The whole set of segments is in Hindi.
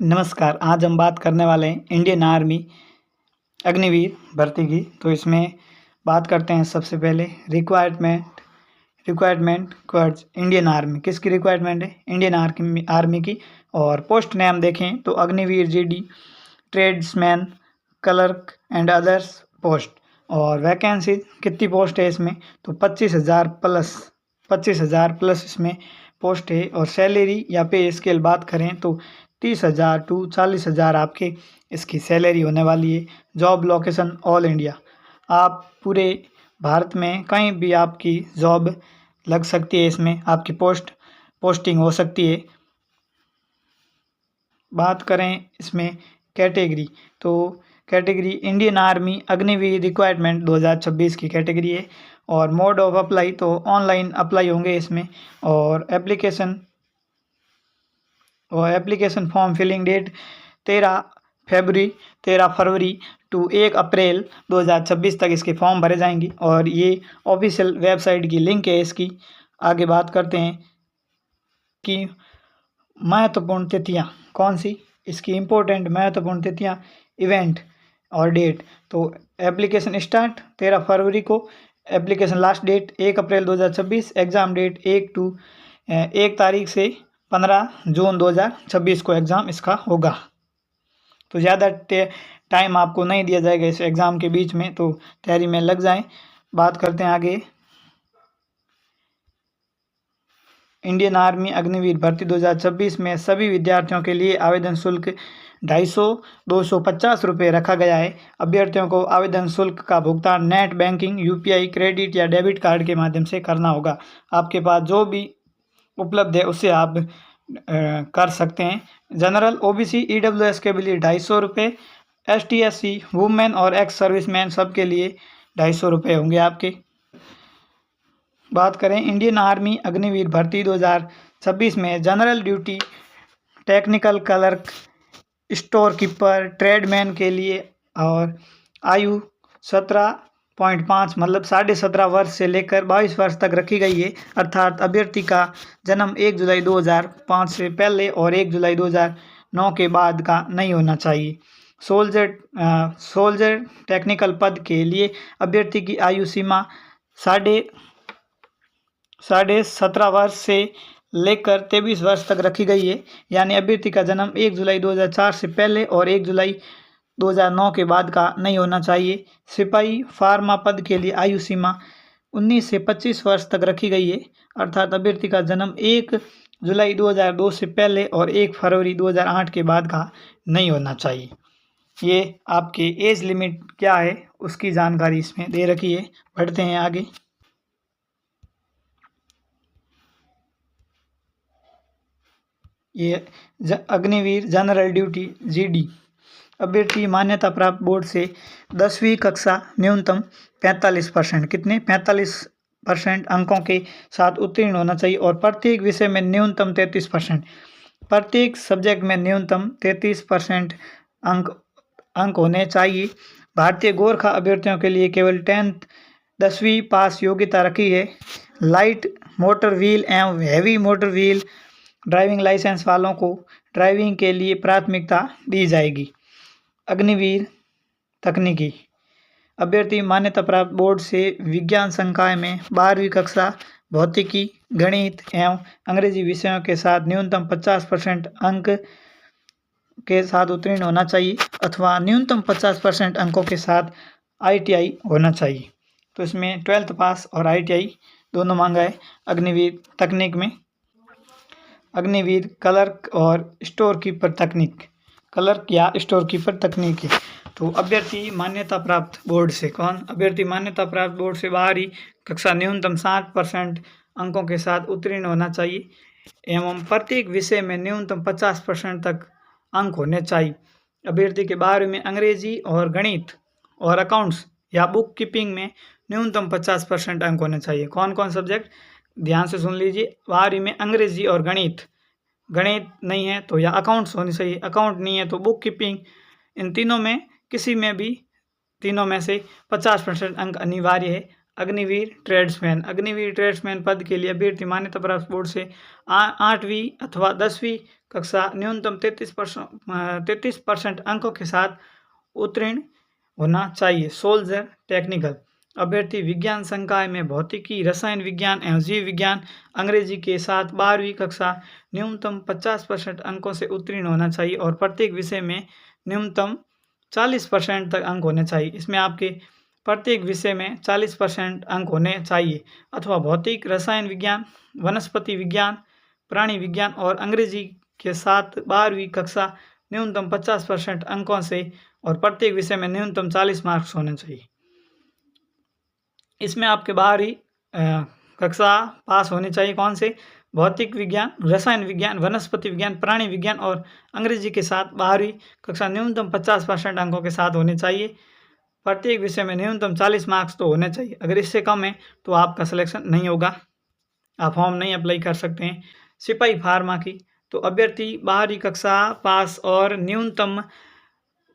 नमस्कार, आज हम बात करने वाले हैं इंडियन आर्मी अग्निवीर भर्ती की। तो इसमें बात करते हैं सबसे पहले रिक्वायरमेंट क्वर्ड्स इंडियन आर्मी किसकी रिक्वायरमेंट है? इंडियन आर्मी की। और पोस्ट नेम देखें तो Agniveer GD, tradesman, clerk and others post. और वैकेंसी कितनी पोस्ट है इसमें? तो 25,000 प्लस इसमें पोस्ट है। और सैलरी या पे स्केल बात करें तो 30,000 टू 40,000 आपके इसकी सैलरी होने वाली है। जॉब लोकेशन ऑल इंडिया, आप पूरे भारत में कहीं भी आपकी जॉब लग सकती है, इसमें आपकी पोस्टिंग हो सकती है। बात करें इसमें कैटेगरी, तो category Indian army Agniveer requirement 2026 की कैटेगरी है। और मोड ऑफ अप्लाई तो ऑनलाइन अप्लाई होंगे इसमें। और एप्लीकेशन फॉर्म फिलिंग डेट 13 फरवरी टू 1 अप्रैल 2026 तक इसके फॉर्म भरे जाएंगे। और ये ऑफिशियल वेबसाइट की लिंक है इसकी। आगे बात करते हैं कि महत्वपूर्ण तिथियाँ कौन सी, इसकी इम्पोर्टेंट महत्वपूर्ण तिथियाँ, इवेंट और डेट। तो एप्लीकेशन स्टार्ट 13 फरवरी को, application last date 1 April 2026, exam date 1 तारीख से 15 जून 2026 को एग्ज़ाम इसका होगा। तो ज़्यादा टाइम आपको नहीं दिया जाएगा इस एग्ज़ाम के बीच में, तो तैयारी में लग जाएं। बात करते हैं आगे इंडियन आर्मी अग्निवीर भर्ती 2026 में सभी विद्यार्थियों के लिए आवेदन शुल्क 250 रुपये रखा गया है। अभ्यर्थियों को आवेदन शुल्क का भुगतान नेट बैंकिंग, यूपीआई, क्रेडिट या डेबिट कार्ड के माध्यम से करना होगा। आपके पास जो भी उपलब्ध है उससे आप कर सकते हैं। जनरल, ओबीसी, ईडब्ल्यूएस के लिए 250 रुपये, एसटी, एससी, वुमेन और एक्स सर्विसमैन सबके लिए 250 रुपये होंगे आपके। बात करें इंडियन आर्मी अग्निवीर भर्ती 2026 में general duty, technical clerk, store keeper, tradesman के लिए और आयु 17.5 मतलब 17.5 वर्ष से लेकर 22 वर्ष तक रखी गई है। अर्थात अभ्यर्थी का जन्म 1 जुलाई 2005 से पहले और 1 जुलाई 2009 के बाद का नहीं होना चाहिए। सोल्जर टेक्निकल पद के लिए अभ्यर्थी की आयु सीमा 17.5 वर्ष से लेकर 23 वर्ष तक रखी गई है। यानी अभ्यर्थी का जन्म 1 जुलाई 2004 से पहले और 1 जुलाई 2009 के बाद का नहीं होना चाहिए। सिपाही फार्मा पद के लिए आयु सीमा 19 से 25 वर्ष तक रखी गई है। अर्थात अभ्यर्थी का जन्म 1 जुलाई 2002 से पहले और 1 फरवरी 2008 के बाद का नहीं होना चाहिए। ये आपके एज लिमिट क्या है उसकी जानकारी इसमें दे रखी है। बढ़ते हैं आगे। ये अग्निवीर जनरल ड्यूटी जीडी, अभ्यर्थी मान्यता प्राप्त बोर्ड से 10वीं कक्षा न्यूनतम 45% कितने 45% अंकों के साथ उत्तीर्ण होना चाहिए। और प्रत्येक विषय में न्यूनतम 33%, प्रत्येक सब्जेक्ट में न्यूनतम 33% अंक होने चाहिए। भारतीय गोरखा अभ्यर्थियों के लिए केवल 10वीं पास योग्यता रखी है। लाइट मोटर व्हील एवं heavy motor wheel driving licence वालों को ड्राइविंग के लिए प्राथमिकता दी जाएगी। अग्निवीर तकनीकी, अभ्यर्थी मान्यता प्राप्त बोर्ड से विज्ञान संकाय में 12वीं कक्षा भौतिकी, गणित एवं अंग्रेजी विषयों के साथ न्यूनतम 50% अंक के साथ उत्तीर्ण होना चाहिए अथवा न्यूनतम 50% अंकों के साथ आईटीआई होना चाहिए। तो इसमें 12th पास और आईटीआई दोनों मांगा है अग्निवीर तकनीक में। अग्निवीर क्लर्क और स्टोर कीपर तकनीक, क्लर्क या स्टोर कीपर तकनीक है। तो अभ्यर्थी मान्यता प्राप्त बोर्ड से, कौन? अभ्यर्थी मान्यता प्राप्त बोर्ड से 12वीं कक्षा न्यूनतम 60% अंकों के साथ उत्तीर्ण होना चाहिए एवं प्रत्येक विषय में न्यूनतम 50% तक अंक होने चाहिए। अभ्यर्थी के 12वीं में अंग्रेजी और गणित और अकाउंट्स या बुक कीपिंग में न्यूनतम 50% अंक होने चाहिए। कौन कौन सब्जेक्ट? ध्यान से सुन लीजिए। 12वीं में अंग्रेजी और गणित नहीं है तो या अकाउंट्स होनी चाहिए, अकाउंट नहीं है तो बुक कीपिंग, इन तीनों में किसी में भी तीनों में से 50% अंक अनिवार्य है। अग्निवीर ट्रेड्समैन पद के लिए अभ्यर्थी मान्यता प्राप्त बोर्ड से 8वीं अथवा 10वीं कक्षा न्यूनतम 33% अंकों के साथ उत्तीर्ण होना चाहिए। सोल्जर टेक्निकल अभ्यर्थी विज्ञान संकाय में भौतिकी, रसायन विज्ञान एवं जीव विज्ञान अंग्रेजी के साथ 12वीं कक्षा न्यूनतम 50% अंकों से उत्तीर्ण होना चाहिए और प्रत्येक विषय में न्यूनतम 40% तक अंक होने चाहिए। इसमें आपके प्रत्येक विषय में 40% अंक होने चाहिए अथवा भौतिक, रसायन विज्ञान, वनस्पति विज्ञान, प्राणी विज्ञान और अंग्रेजी के साथ 12वीं कक्षा न्यूनतम 50% अंकों से और प्रत्येक विषय में न्यूनतम 40 मार्क्स होने चाहिए। इसमें आपके 12वीं कक्षा पास होनी चाहिए कौन से? भौतिक विज्ञान, रसायन विज्ञान, वनस्पति विज्ञान, प्राणी विज्ञान और अंग्रेजी के साथ 12वीं कक्षा न्यूनतम 50% अंकों के साथ होने चाहिए। प्रत्येक विषय में न्यूनतम 40 मार्क्स तो होने चाहिए। अगर इससे कम है तो आपका सिलेक्शन नहीं होगा, आप फॉर्म नहीं अप्लाई कर सकते हैं। सिपाही फार्मा की तो अभ्यर्थी 12वीं कक्षा पास और न्यूनतम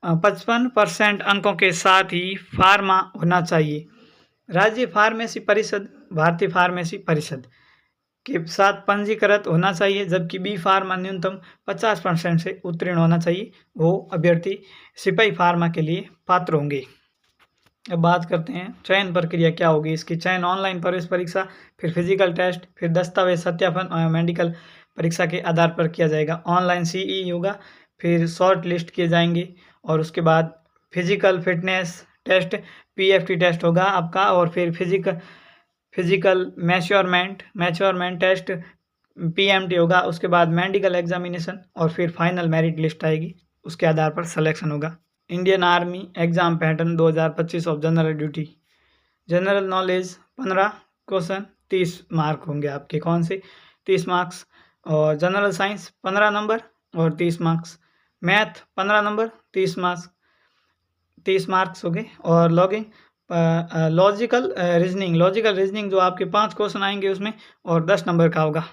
55% अंकों के साथ ही फार्मा होना चाहिए। राज्य फार्मेसी परिषद, भारतीय फार्मेसी परिषद के साथ पंजीकृत होना चाहिए, जबकि बी फार्मा न्यूनतम 50% से उत्तीर्ण होना चाहिए। वो अभ्यर्थी सिपाही फार्मा के लिए पात्र होंगे। अब बात करते हैं चयन प्रक्रिया क्या होगी इसकी। चयन ऑनलाइन प्रवेश परीक्षा, फिर फिजिकल टेस्ट, फिर दस्तावेज सत्यापन और मेडिकल परीक्षा के आधार पर किया जाएगा। ऑनलाइन सीई होगा, फिर शॉर्ट लिस्ट किए जाएंगे और उसके बाद physical fitness test PFT test होगा आपका, और फिर फिजिकल मैच्योरमेंट टेस्ट पीएमटी होगा। उसके बाद मेडिकल एग्जामिनेशन और फिर फाइनल मेरिट लिस्ट आएगी, उसके आधार पर सिलेक्शन होगा। Indian army exam pattern 2025 of general duty. General knowledge 15 question 30 mark होंगे आपके, कौन से 30 मार्क्स, और जनरल साइंस 15 नंबर और 30 मार्क्स, मैथ 15 नंबर 30 मार्क्स हो गए, और लॉजिकल रीजनिंग जो आपके 5 क्वेश्चन आएंगे उसमें, और 10 नंबर का होगा,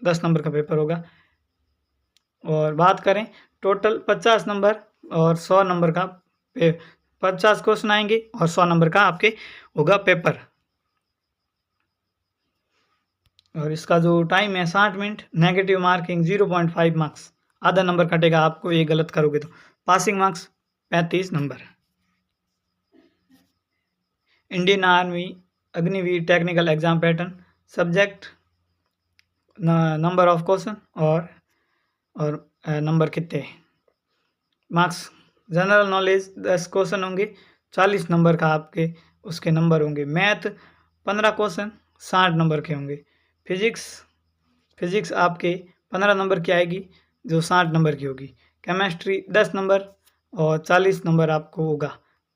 10 नंबर का पेपर होगा। और बात करें टोटल 50 नंबर और 100 नंबर का 50 क्वेश्चन आएंगे और 100 नंबर का आपके होगा पेपर। और इसका जो टाइम है 60 मिनट, नेगेटिव मार्किंग 0.5 मार्क्स, आधा नंबर कटेगा आपको ये गलत करोगे तो। Passing marks 35 number. Indian army Agniveer technical exam pattern, subject number of question और नंबर कितने मार्क्स। जनरल नॉलेज 10 क्वेश्चन होंगे, 40 नंबर का आपके उसके नंबर होंगे। मैथ 15 क्वेश्चन 60 नंबर के होंगे। फिजिक्स आपके 15 नंबर की आएगी जो 60 नंबर की होगी। केमिस्ट्री 10 नंबर और 40 नंबर आपको होगा।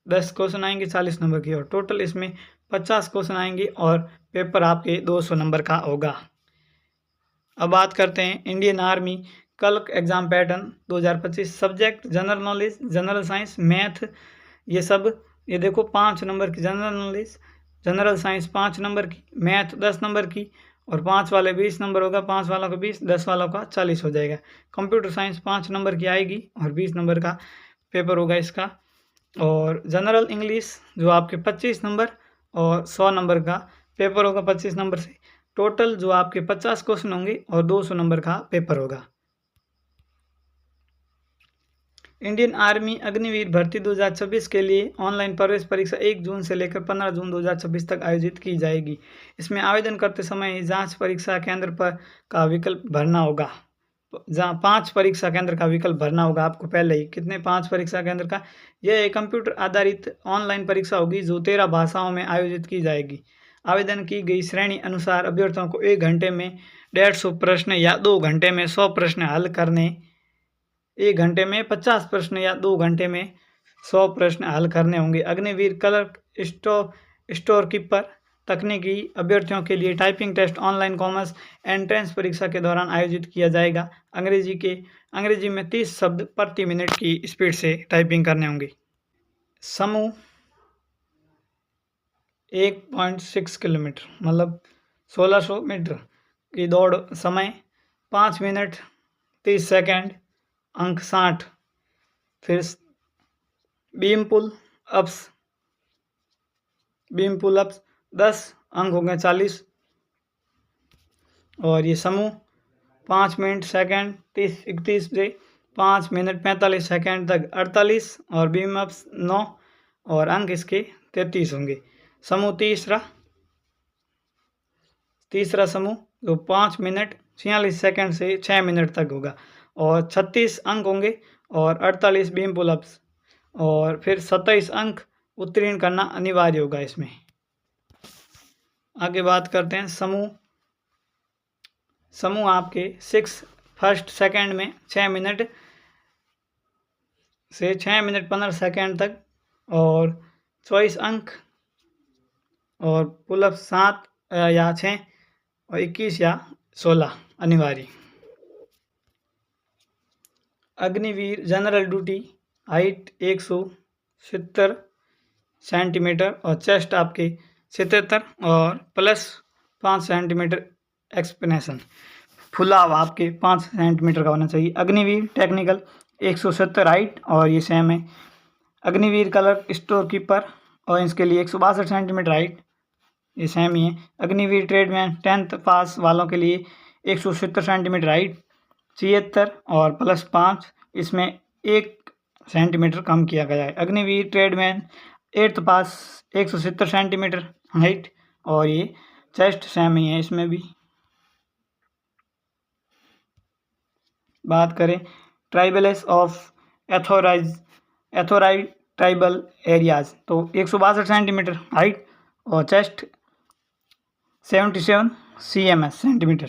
10 क्वेश्चन आएंगे 40 नंबर की, और टोटल इसमें 50 क्वेश्चन आएंगे और पेपर आपके 200 नंबर का होगा। अब बात करते हैं Indian army clerk exam pattern 2025। Subject general knowledge, general science, math, ये देखो 5 नंबर की general knowledge, general science 5 number की, मैथ 10 नंबर की, और 5 वाले 20 नंबर होगा, 5 वालों का 20, 10 वालों का 40 हो जाएगा। कंप्यूटर साइंस 5 नंबर की आएगी और 20 नंबर का पेपर होगा इसका। और जनरल इंग्लिश जो आपके 25 नंबर और 100 नंबर का पेपर होगा 25 नंबर से। टोटल जो आपके 50 क्वेश्चन होंगे और 200 नंबर का पेपर होगा। इंडियन आर्मी अग्निवीर भर्ती 2026 के लिए ऑनलाइन प्रवेश परीक्षा 1 जून से लेकर 15 जून 2026 तक आयोजित की जाएगी। इसमें आवेदन करते समय जांच परीक्षा केंद्र पर का विकल्प भरना होगा। जहाँ 5 परीक्षा केंद्र का विकल्प भरना होगा आपको पहले ही। कितने? 5 परीक्षा केंद्र का। यह एक कंप्यूटर आधारित ऑनलाइन परीक्षा होगी जो 13 भाषाओं में आयोजित की जाएगी। आवेदन की गई श्रेणी अनुसार अभ्यर्थियों को 1 घंटे में 150 प्रश्न या 2 घंटे में 100 प्रश्न हल करने, 1 घंटे में 50 प्रश्न या 2 घंटे में 100 प्रश्न हल करने होंगे। अग्निवीर क्लर्क स्टोर कीपर तकनीकी अभ्यर्थियों के लिए typing test online commerce entrance परीक्षा के दौरान आयोजित किया जाएगा। अंग्रेजी में 30 शब्द प्रति मिनट की स्पीड से टाइपिंग करने होंगे। समूह 1.6 किलोमीटर मतलब 1600 मीटर की दौड़, समय 5 मिनट 30 सेकंड, अंक 60। फिर बीम पुल अप्स 10 अंक होंगे 40। और ये समूह 5 मिनट सेकंड 31 से 5 मिनट 45 सेकंड तक 48 और बीम अप्स 9 और अंक इसके 33 होंगे। समूह तीसरा समूह जो 5 मिनट 46 सेकंड से 6 मिनट तक होगा और 36 अंक होंगे और 48 बीम पुलअप्स और फिर 27 अंक उत्तीर्ण करना अनिवार्य होगा इसमें। आगे बात करते हैं समूह आपके 6 फर्स्ट सेकंड में 6 मिनट से 6 मिनट 15 सेकंड तक और 24 अंक और पुलअप 7 या 6 और 21 या 16 अनिवार्य। Agniveer general duty height 170 centimetre और चेस्ट आपके 77 और प्लस 5 सेंटीमीटर एक्सपेंशन फुलाव आपके 5 सेंटीमीटर का होना चाहिए। अग्निवीर टेक्निकल 170 हाइट और ये सेम है। अग्निवीर कलर स्टोर कीपर और इसके लिए 162 सेंटीमीटर हाइट, ये सेम ही है। अग्निवीर ट्रेडमैन 10th पास वालों के लिए 170 सेंटीमीटर हाइट 76 और प्लस 5, इसमें 1 सेंटीमीटर कम किया गया है। अग्निवीर ट्रेडमैन 8th पास 170 सेंटीमीटर हाइट और ये चेस्ट सेम ही है इसमें भी। बात करें ट्राइबल्स ऑफ एथोराइड ट्राइबल एरियाज तो 162 सेंटीमीटर हाइट और chest 77 cms centimetre.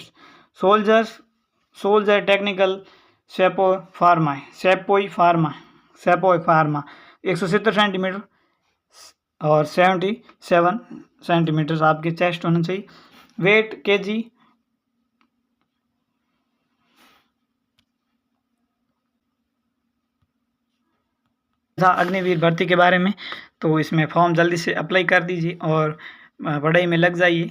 Soldier technical सेपोई pharma 170 centimetre और 77 सेंटीमीटर आपके चेस्ट होना चाहिए। वेट kg था अग्निवीर भर्ती के बारे में, तो इसमें फॉर्म जल्दी से अप्लाई कर दीजिए और पढ़ाई में लग जाइए।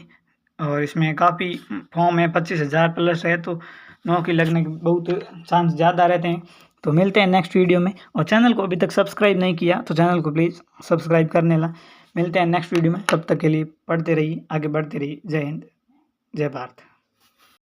और इसमें काफ़ी फॉर्म है, 25,000 प्लस है, तो नौकरी लगने के बहुत चांस ज़्यादा रहते हैं। तो मिलते हैं नेक्स्ट वीडियो में। और चैनल को अभी तक सब्सक्राइब नहीं किया तो चैनल को प्लीज़ सब्सक्राइब करने ला। मिलते हैं नेक्स्ट वीडियो में, तब तक के लिए पढ़ते रहिए, आगे बढ़ते रहिए। जय हिंद, जय भारत।